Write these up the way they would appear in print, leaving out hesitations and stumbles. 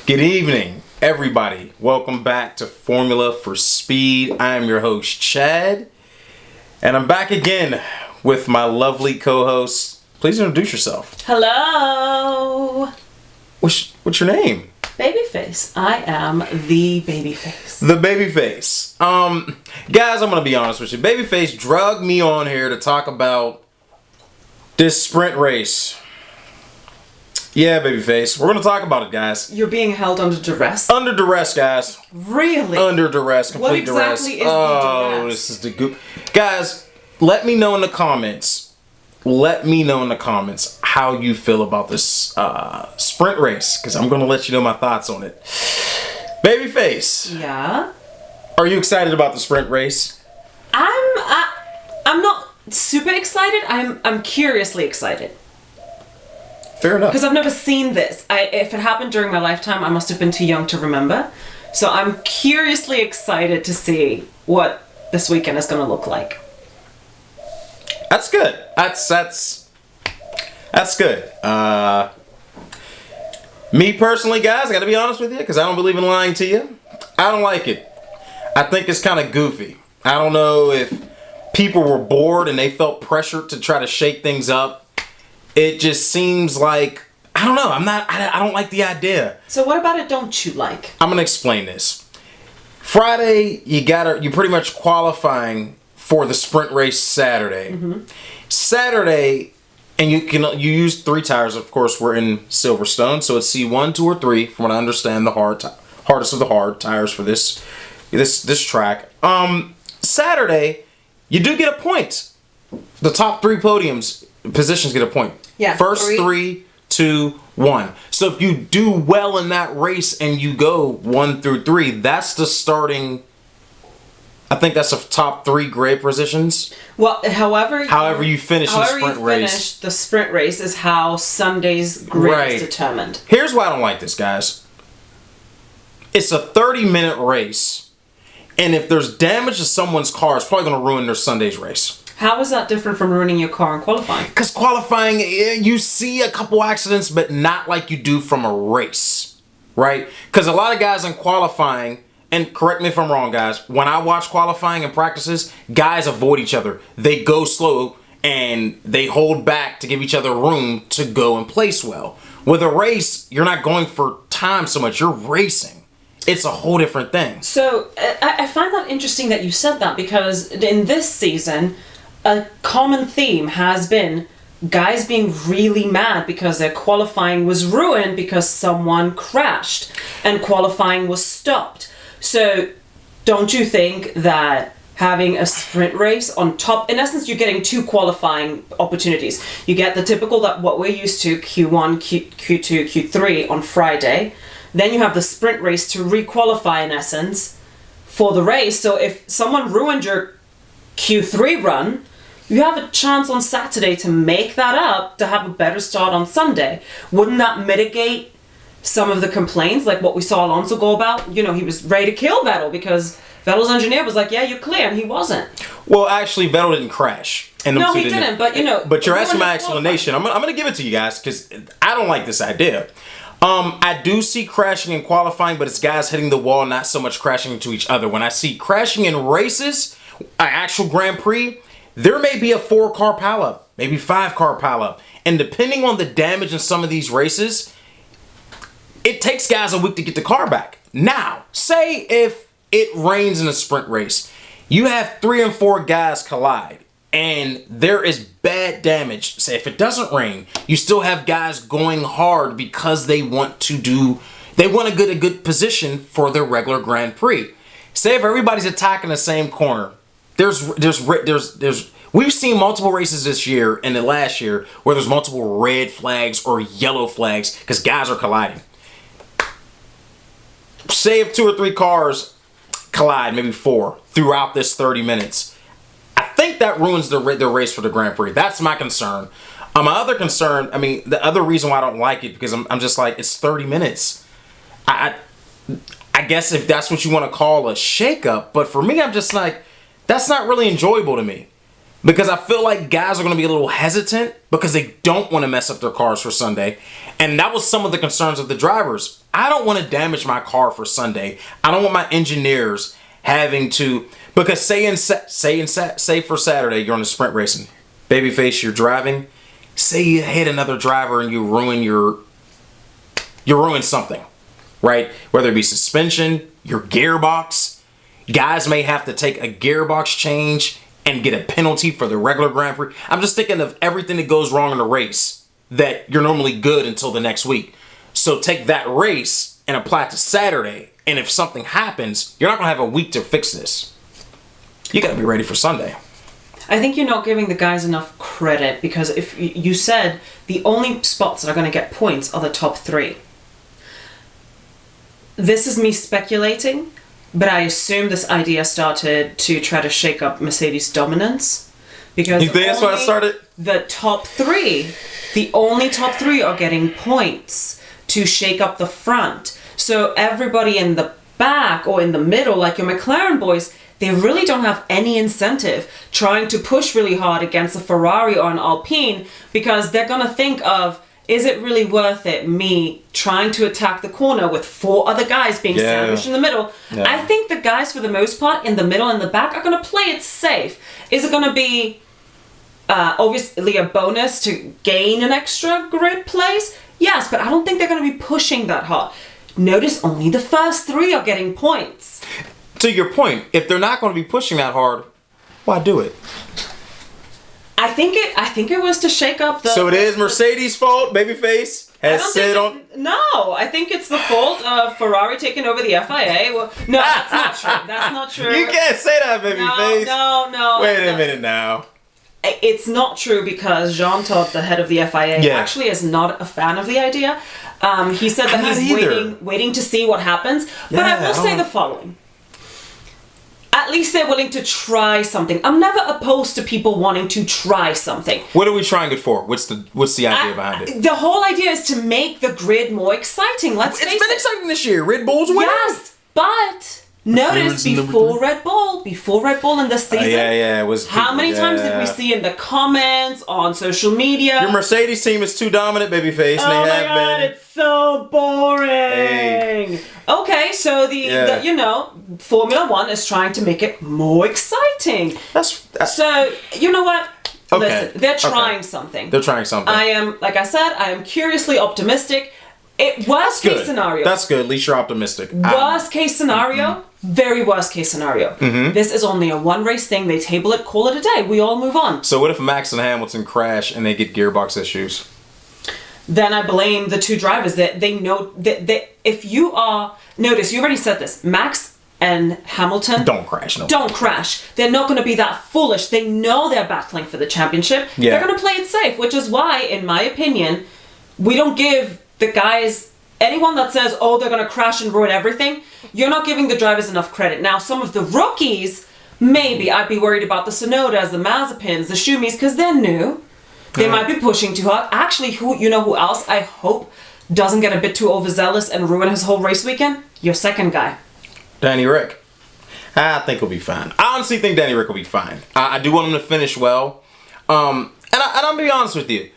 Good evening, everybody. Welcome back to Formula for Speed. I am your host, Chad, and I'm back again with my lovely co-host. Please introduce yourself. Hello. What's your name? Babyface. I am the Babyface. The Babyface. Guys, I'm gonna be honest with you. Babyface drugged me on here to talk about this sprint race. Yeah, Babyface. We're going to talk about it, guys. You're being held under duress? Under duress, guys. Really? Under duress. Complete duress. What exactly is the duress? This is the goop. Guys, let me know in the comments. Let me know in the comments how you feel about this sprint race, because I'm going to let you know my thoughts on it. Babyface. Yeah? Are you excited about the sprint race? I'm not super excited. I'm curiously excited. Fair enough. Because I've never seen this. If it happened during my lifetime, I must have been too young to remember. So I'm curiously excited to see what this weekend is going to look like. That's good. That's good. Me personally, guys, I got to be honest with you, because I don't believe in lying to you. I don't like it. I think it's kind of goofy. I don't know if people were bored and they felt pressured to try to shake things up. It just seems like, I don't know, I don't like the idea. So what about it don't you like? I'm gonna explain this. Friday, you're pretty much qualifying for the sprint race Saturday. Mm-hmm. Saturday, and you use 3 tires. Of course, we're in Silverstone, so it's C1, 2, or 3. From what I understand, the hardest of the hard tires for this track. Saturday, you do get a point. The top 3 podiums positions get a point. Yeah. First 3, 2, 1. So if you do well in that race and you go 1 through 3, that's the starting. I think that's the top 3 grade positions. Well, however you finish the sprint race. The sprint race is how Sunday's grid is determined. Here's why I don't like this, guys. It's a 30-minute race, and if there's damage to someone's car, it's probably going to ruin their Sunday's race. How is that different from ruining your car in qualifying? Because qualifying, you see a couple accidents, but not like you do from a race, right? Because a lot of guys in qualifying, and correct me if I'm wrong, guys, when I watch qualifying and practices, guys avoid each other. They go slow, and they hold back to give each other room to go and place well. With a race, you're not going for time so much. You're racing. It's a whole different thing. So I find that interesting that you said that, because in this season, a common theme has been guys being really mad because their qualifying was ruined because someone crashed and qualifying was stopped. So don't you think that having a sprint race on top, in essence, you're getting 2 qualifying opportunities. You get the typical that what we're used to, Q1, Q2, Q3 on Friday. Then you have the sprint race to re-qualify, in essence, for the race. So if someone ruined your Q3 run, you have a chance on Saturday to make that up, to have a better start on Sunday. Wouldn't that mitigate some of the complaints, like what we saw Alonso go about? You know, he was ready to kill Vettel because Vettel's engineer was like, yeah, you're clear, and he wasn't. Well, actually, Vettel didn't crash. No, he didn't, but you know. But you're asking my explanation. I'm going to give it to you guys because I don't like this idea. I do see crashing in qualifying, but it's guys hitting the wall, not so much crashing into each other. When I see crashing in races, an actual Grand Prix, there may be a 4-car pileup, maybe 5-car pileup. And depending on the damage in some of these races, it takes guys a week to get the car back. Now, say if it rains in a sprint race, you have 3 and 4 guys collide, and there is bad damage. Say if it doesn't rain, you still have guys going hard because they want to get a good position for their regular Grand Prix. Say if everybody's attacking the same corner, we've seen multiple races this year and the last year where there's multiple red flags or yellow flags because guys are colliding. Say if 2 or 3 cars collide, maybe 4, throughout this 30 minutes. I think that ruins the race for the Grand Prix. That's my concern. My other concern, the other reason why I don't like it, because I'm just like, it's 30 minutes. I guess if that's what you want to call a shakeup, but for me, I'm just like, that's not really enjoyable to me. Because I feel like guys are going to be a little hesitant because they don't want to mess up their cars for Sunday. And that was some of the concerns of the drivers. I don't want to damage my car for Sunday. I don't want my engineers having to, because say for Saturday you're on the sprint racing. Babyface, you're driving. Say you hit another driver and you ruin something, right? Whether it be suspension, your gearbox. Guys may have to take a gearbox change and get a penalty for the regular Grand Prix. I'm just thinking of everything that goes wrong in the race that you're normally good until the next week. So take that race and apply it to Saturday. And if something happens, you're not going to have a week to fix this. You got to be ready for Sunday. I think you're not giving the guys enough credit, because if you said the only spots that are going to get points are the top 3. This is me speculating, but I assume this idea started to try to shake up Mercedes' dominance. Because you think that's why it started? The top 3, the only top 3 are getting points to shake up the front. So everybody in the back or in the middle, like your McLaren boys, they really don't have any incentive trying to push really hard against a Ferrari or an Alpine, because they're going to think of, is it really worth it, me trying to attack the corner with 4 other guys being sandwiched in the middle? Yeah. I think the guys, for the most part, in the middle and the back are going to play it safe. Is it going to be obviously a bonus to gain an extra grid place? Yes, but I don't think they're going to be pushing that hard. Notice only the first 3 are getting points. To your point, if they're not going to be pushing that hard, why do it? I think it was to shake up the... So it is Mercedes' fault, Babyface has said on... No, I think it's the fault of Ferrari taking over the FIA. Well, no, that's not true. That's not true. You can't say that, Babyface. No. Wait a minute now. It's not true, because Jean Todt, the head of the FIA, actually is not a fan of the idea. He said that he's waiting to see what happens. But I will say the following. At least they're willing to try something. I'm never opposed to people wanting to try something. What are we trying it for? What's the idea behind it? The whole idea is to make the grid more exciting. It's been exciting this year. Red Bull's winning. Yes, but notice before Red Bull in this season. It was. How many times did we see in the comments on social media? Your Mercedes team is too dominant, Babyface. Oh and they my God, it's so boring. Hey. Okay, so the Formula One is trying to make it more exciting. So you know what? Okay. Listen, they're trying something. They're trying something. I am curiously optimistic. Worst case scenario. That's good. At least you're optimistic. Worst case scenario. Very worst case scenario. Mm-hmm. This is only a 1 race thing. They table it, call it a day. We all move on. So what if Max and Hamilton crash and they get gearbox issues? Then I blame the 2 drivers. That they know that if you are... Notice, you already said this. Max and Hamilton... Don't crash. No. Don't crash. They're not going to be that foolish. They know they're battling for the championship. Yeah. They're going to play it safe, which is why, in my opinion, we don't give the guys... Anyone that says, oh, they're going to crash and ruin everything, you're not giving the drivers enough credit. Now, some of the rookies, maybe I'd be worried about the Tsunodas, the Mazepins, the Schumis, because they're new. They might be pushing too hard. Actually, who else I hope doesn't get a bit too overzealous and ruin his whole race weekend? Your second guy. Danny Rick. I think he'll be fine. I honestly think Danny Rick will be fine. I do want him to finish well. And I'm going to be honest with you.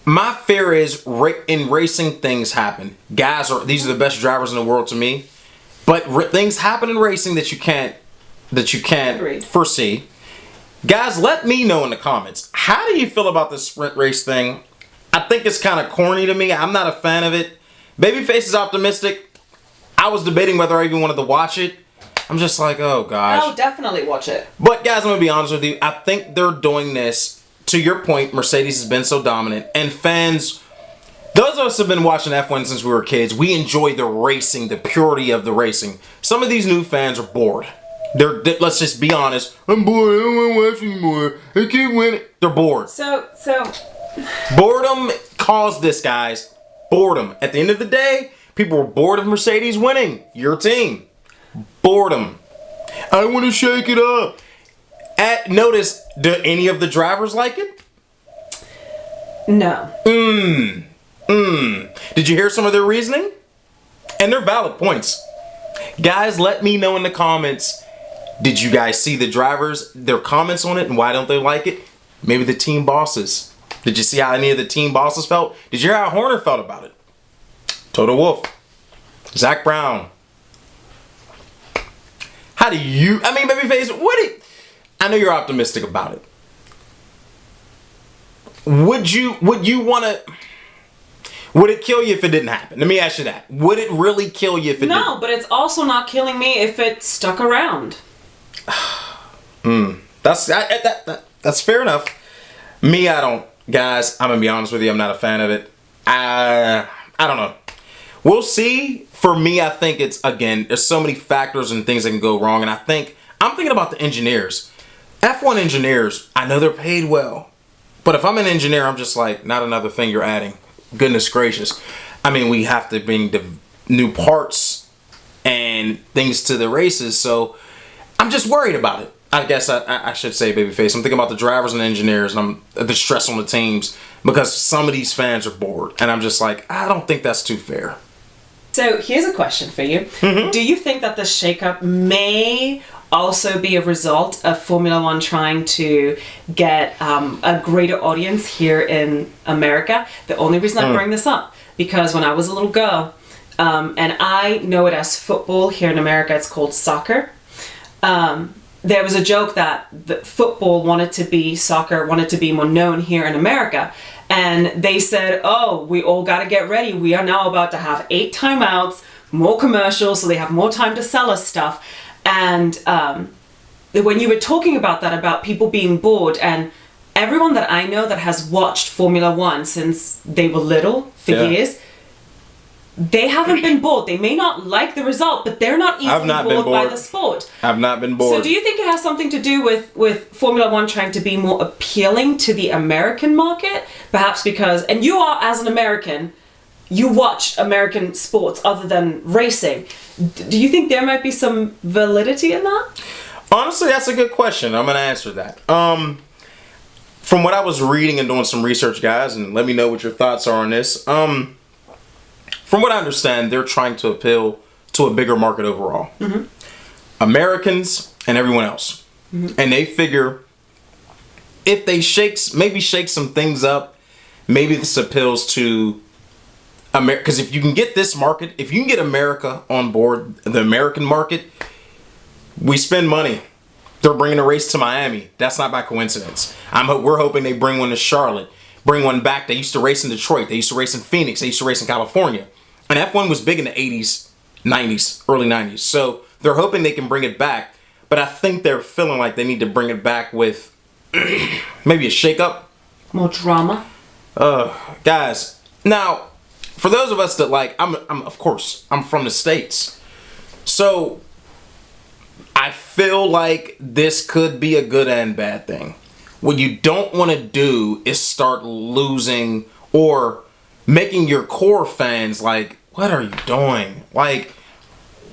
My fear is in racing, things happen. These are the best drivers in the world to me. But things happen in racing that you can't foresee. Guys, let me know in the comments. How do you feel about this sprint race thing? I think it's kind of corny to me. I'm not a fan of it. Babyface is optimistic. I was debating whether I even wanted to watch it. I'm just like, oh gosh. I'll definitely watch it. But guys, I'm going to be honest with you. I think they're doing this. To your point, Mercedes has been so dominant. And fans, those of us who have been watching F1 since we were kids, we enjoy the racing, the purity of the racing. Some of these new fans are bored. Let's just be honest. I'm bored. I don't want to watch anymore. I keep winning. They're bored. So boredom caused this, guys. Boredom. At the end of the day, people were bored of Mercedes winning. Your team. Boredom. I want to shake it up. Notice, do any of the drivers like it? No. Did you hear some of their reasoning? And they're valid points. Guys, let me know in the comments. Did you guys see the drivers, their comments on it, and why don't they like it? Maybe the team bosses. Did you see how any of the team bosses felt? Did you hear how Horner felt about it? Toto Wolff, Zach Brown. How do you? I mean, babyface. I know you're optimistic about it. Would you want to? Would it kill you if it didn't happen? Let me ask you that. Would it really kill you if it didn't? No, but it's also not killing me if it stuck around. That's fair enough. Me, I don't. Guys, I'm gonna be honest with you. I'm not a fan of it. I don't know. We'll see. For me, I think it's, again, there's so many factors and things that can go wrong, and I'm thinking about the engineers. F1 engineers, I know they're paid well, but if I'm an engineer, I'm just like, not another thing you're adding. Goodness gracious. I mean, we have to bring the new parts and things to the races, so I'm just worried about it. I guess I should say, babyface. I'm thinking about the drivers and engineers, and the stress on the teams, because some of these fans are bored, and I'm just like, I don't think that's too fair. So here's a question for you. Mm-hmm. Do you think that the shakeup may also be a result of Formula One trying to get a greater audience here in America? The only reason I bring this up, because when I was a little girl, and I know it as football, here in America it's called soccer, there was a joke that soccer wanted to be more known here in America. And they said, oh, we all got to get ready. We are now about to have 8 timeouts, more commercials, so they have more time to sell us stuff. And when you were talking about that, about people being bored, and everyone that I know that has watched Formula One since they were little, for years, they haven't been bored. They may not like the result, but they're not easily bored by the sport. I've not been bored. So do you think it has something to do with Formula One trying to be more appealing to the American market? Perhaps because, and you are, as an American, you watch American sports other than racing. Do you think there might be some validity in that? Honestly, that's a good question. I'm going to answer that. From what I was reading and doing some research, guys, and let me know what your thoughts are on this. From what I understand, they're trying to appeal to a bigger market overall. Mm-hmm. Americans and everyone else. Mm-hmm. And they figure if they shake some things up, maybe this appeals to America. Because if you can get this market, if you can get America on board, the American market, we spend money. They're bringing a race to Miami. That's not by coincidence. We're hoping they bring one to Charlotte. Bring one back. They used to race in Detroit. They used to race in Phoenix. They used to race in California. And F1 was big in the 80s, 90s, early 90s. So they're hoping they can bring it back. But I think they're feeling like they need to bring it back with maybe a shakeup. More drama. Guys, now, for those of us that I'm from the States. So I feel like this could be a good and bad thing. What you don't want to do is start losing or making your core fans like, what are you doing? Like,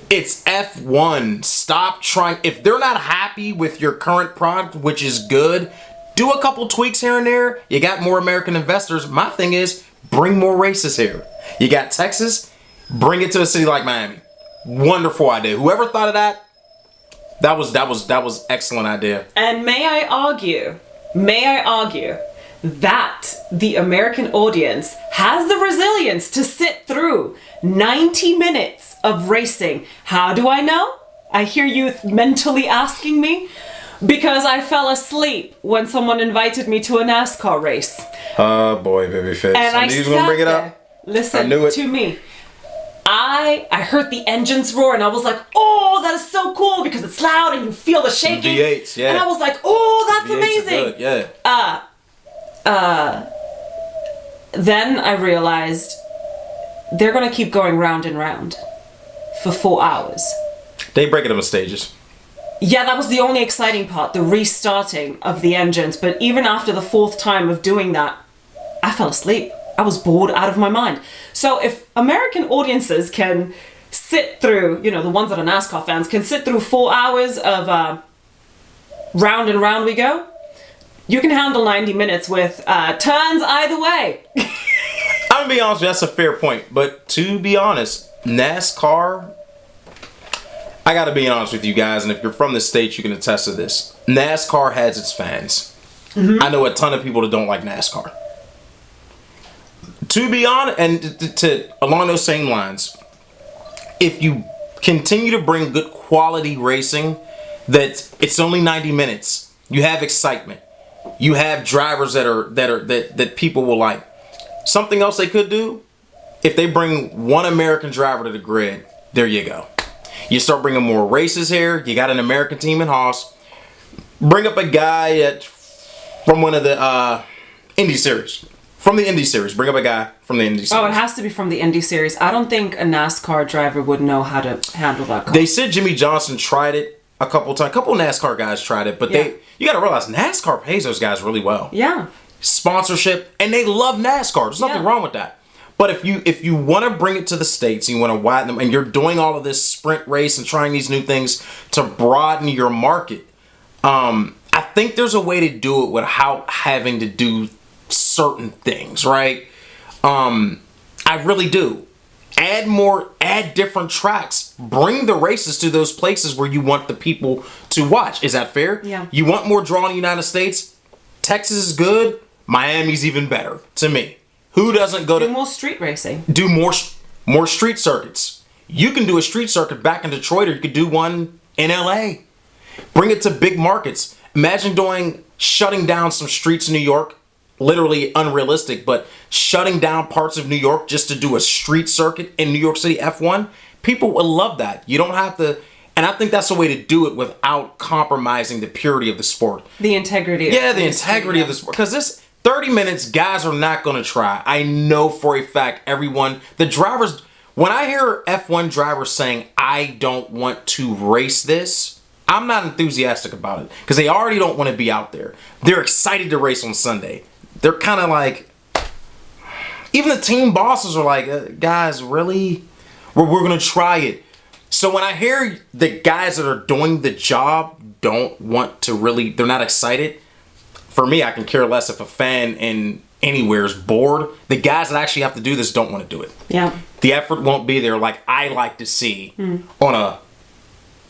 it's F1. Stop trying. If they're not happy with your current product, which is good, do a couple tweaks here and there. You got more American investors. My thing is, bring more races here. You got Texas, bring it to a city like Miami. Wonderful idea. Whoever thought of that, that was excellent idea. And may I argue that the American audience has the resilience to sit through 90 minutes of racing. How do I know? I hear you mentally asking me. Because I fell asleep when someone invited me to a NASCAR race. Oh boy, babyface. And I knew you were gonna bring it up. Listen to me. I heard the engines roar and I was like, oh, that is so cool because it's loud and you feel the shaking. V8s, yeah. And I was like, oh, that's V8s amazing. are good, yeah. Then I realized they're going to keep going round and round for 4 hours. They break it up in stages. Yeah, that was the only exciting part, the restarting of the engines. But even after the 4th time of doing that, I fell asleep. I was bored out of my mind. So if American audiences can sit through, the ones that are NASCAR fans, can sit through 4 hours of round and round we go, you can handle 90 minutes with turns either way. I'm gonna be honest, that's a fair point. But to be honest, NASCAR, I gotta be honest with you guys, and if you're from the States, you can attest to this. NASCAR has its fans. Mm-hmm. I know a ton of people that don't like NASCAR. To be honest, and to along those same lines, if you continue to bring good quality racing, that it's only 90 minutes, you have excitement, you have drivers that people will like. Something else they could do, if they bring one American driver to the grid, there you go. You start bringing more races here. You got an American team in Haas. Bring up a guy from one of the Indy Series. From the Indy Series. Bring up a guy from the Indy Series. Oh, it has to be from the Indy Series. I don't think a NASCAR driver would know how to handle that call. They said Jimmy Johnson tried it a couple times. A couple NASCAR guys tried it, but you got to realize NASCAR pays those guys really well. Yeah. Sponsorship, and they love NASCAR. There's nothing wrong with that. But if you want to bring it to the States, you want to widen them, and you're doing all of this sprint race and trying these new things to broaden your market, I think there's a way to do it without having to do certain things, right? I really do. Add different tracks. Bring the races to those places where you want the people to watch. Is that fair? Yeah. You want more draw in the United States? Texas is good. Miami's even better to me. Who doesn't go to do more street racing? Do more street circuits. You can do a street circuit back in Detroit, or you could do one in LA. Bring it to big markets. Imagine shutting down some streets in New York. Literally unrealistic, but shutting down parts of New York just to do a street circuit in New York City F1. People will love that. You don't have to, and I think that's a way to do it without compromising the purity of the sport. The integrity. Yeah, the integrity of the sport. Because this 30 minutes, guys are not going to try. I know for a fact the drivers, when I hear F1 drivers saying, I don't want to race this, I'm not enthusiastic about it. Because they already don't want to be out there. They're excited to race on Sunday. They're kind of like, even the team bosses are like, guys, really? We're going to try it. So when I hear the guys that are doing the job don't want to really, they're not excited. For me, I can care less if a fan in anywhere is bored. The guys that actually have to do this don't want to do it. Yeah. The effort won't be there like I like to see in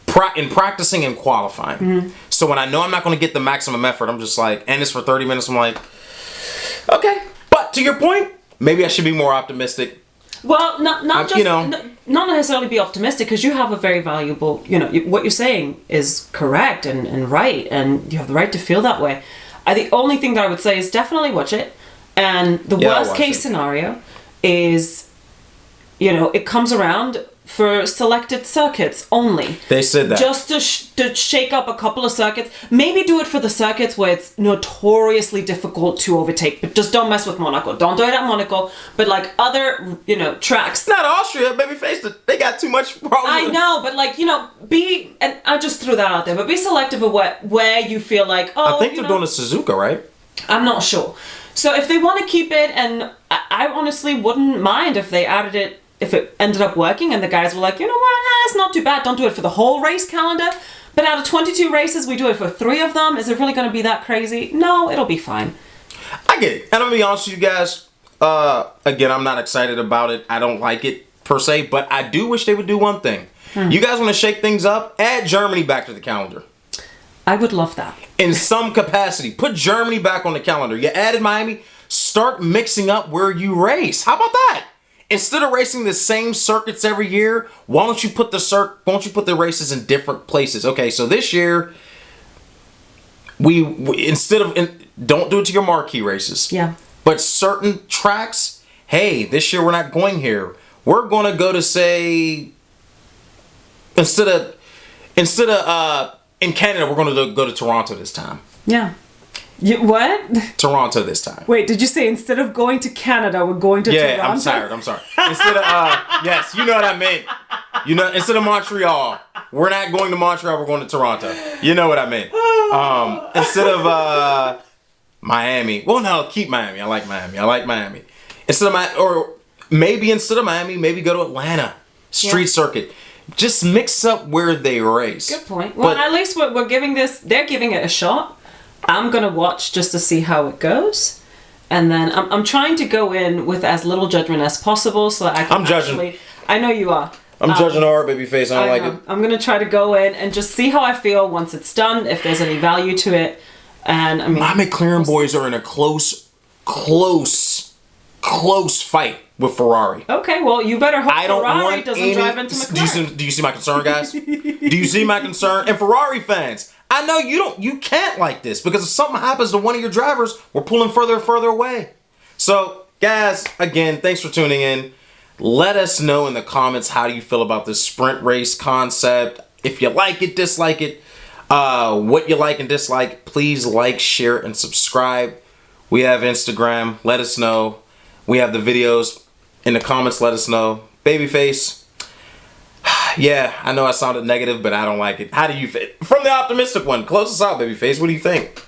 practicing and qualifying. So when I know I'm not going to get the maximum effort, I'm just like, and it's for 30 minutes, I'm like, okay. But to your point, maybe I should be more optimistic. Well, not necessarily be optimistic, because you have a very valuable, what you're saying is correct and right, and you have the right to feel that way. The only thing that I would say is definitely watch it. And the worst case scenario is, it comes around for selected circuits only. They said that. Just to shake up a couple of circuits. Maybe do it for the circuits where it's notoriously difficult to overtake. But just don't mess with Monaco. Don't do it at Monaco. But like other, tracks. It's not Austria. Babyface, they got too much problems. I know, but and I just threw that out there. But be selective of where you feel like, I think they're doing a Suzuka, right? I'm not sure. So if they want to keep it, and I honestly wouldn't mind if they added it, if it ended up working and the guys were like, you know what, it's not too bad. Don't do it for the whole race calendar. But out of 22 races, we do it for 3 of them. Is it really going to be that crazy? No, it'll be fine. I get it. And I'm going to be honest with you guys. Again, I'm not excited about it. I don't like it per se. But I do wish they would do one thing. You guys want to shake things up? Add Germany back to the calendar. I would love that. In some capacity. Put Germany back on the calendar. You added Miami. Start mixing up where you race. How about that? Instead of racing the same circuits every year, why don't you put the races in different places? Okay, so this year we don't do it to your marquee races. Yeah. But certain tracks, hey, this year we're not going here. We're going to go to, say, instead of in Canada, we're going to go to Toronto this time. Yeah. What? Toronto this time. Wait, did you say instead of going to Canada, we're going to Toronto? Yeah, I'm tired. I'm sorry. Instead of, yes, you know what I meant. Instead of Montreal, we're not going to Montreal, we're going to Toronto. You know what I meant. Instead of Miami. Well, no, keep Miami. I like Miami. Instead of instead of Miami, maybe go to Atlanta. Street circuit. Just mix up where they race. Good point. Well, at least they're giving it a shot. I'm going to watch just to see how it goes. And then I'm trying to go in with as little judgment as possible so that I can judging. I know you are. I'm judging hard, babyface. I don't like it. I'm gonna try to go in and just see how I feel once it's done, if there's any value to it. And I mean, my McLaren boys are in a close fight with Ferrari. Okay, well, you better hope Ferrari doesn't drive into McLaren. Do you see my concern, guys? Do you see my concern? And Ferrari fans, I know you can't like this, because if something happens to one of your drivers, we're pulling further and further away. So, guys, again, thanks for tuning in. Let us know in the comments how you feel about this sprint race concept. If you like it, dislike it, what you like and dislike. Please like, share, and subscribe. We have Instagram. Let us know. We have the videos in the comments. Let us know. Babyface. Yeah, I know I sounded negative, but I don't like it. How do you feel? From the optimistic one, close us out, babyface. What do you think?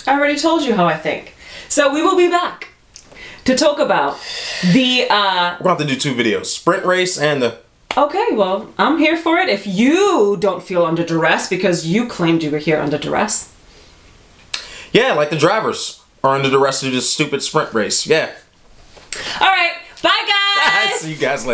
I already told you how I think. So we will be back to talk about the... We're going to have to do 2 videos. Sprint race and the... Okay, well, I'm here for it. If you don't feel under duress, because you claimed you were here under duress. Yeah, like the drivers are under duress to do this stupid sprint race. Yeah. All right. Bye, guys. See you guys later.